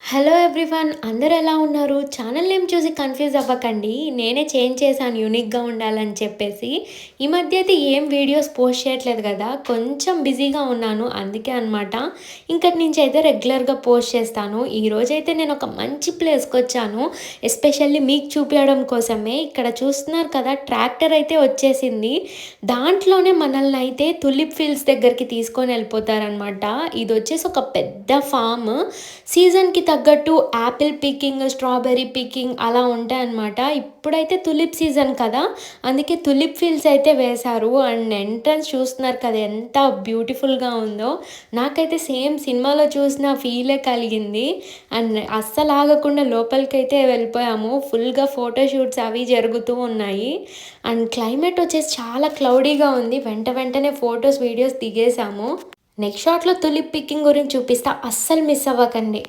Hello everyone, అందరూ ఎలా ఉన్నారు? ఛానల్ నేమ్ చూసి కన్ఫ్యూజ్ అవ్వకండి. నేనే చేంజ్ చేశాను యూనిక్‌గా ఉండాలని చెప్పేసి. ఈ మధ్య అయితే ఏం వీడియోస్ పోస్ట్ చేయట్లేదు కదా! కొంచెం బిజీగా ఉన్నాను. అందుకే అనమాట. ఇంకటి నుంచి అయితే రెగ్యులర్‌గా పోస్ట్ చేస్తాను. ఈరోజైతే నేను ఒక మంచి ప్లేస్‌కొచ్చాను. ఎస్పెషల్లీ మీకు చూపియడం కోసమే. ఇక్కడ చూస్తున్నారు కదా! ట్రాక్టర్ అయితే వచ్చేసింది. దాంట్లోనే మనల్ని అయితే తులిప్ ఫీల్డ్స్ దగ్గరికి తీసుకొని వెళ్ళిపోతారనమాట. ఇదొచ్చేసి ఒక పెద్ద ఫార్మ్. సీజన్‌కి తగ్గట్టు యాపిల్ పికింగ్, స్ట్రాబెర్రీ పికింగ్ అలా ఉంటాయన్నమాట. ఇప్పుడైతే తులిప్ సీజన్ కదా! అందుకే తులిప్ ఫీల్డ్స్ అయితే వేశారు. అండ్ ఎంట్రన్స్ చూస్తున్నారు కదా! ఎంత బ్యూటిఫుల్‌గా ఉందో. నాకైతే సేమ్ సినిమాలో చూసిన ఫీలే కలిగింది. అండ్ అస్సలు ఆగకుండా లోపలికైతే వెళ్ళిపోయాము. ఫుల్‌గా ఫోటో షూట్స్ అవి జరుగుతూ ఉన్నాయి. అండ్ క్లైమేట్ వచ్చేసి చాలా క్లౌడీగా ఉంది. వెంటనే ఫోటోస్, వీడియోస్ దిగేసాము. నెక్స్ట్ షాట్‌లో తులిప్ పికింగ్ గురించి చూపిస్తా. అస్సలు మిస్ అవ్వకండి.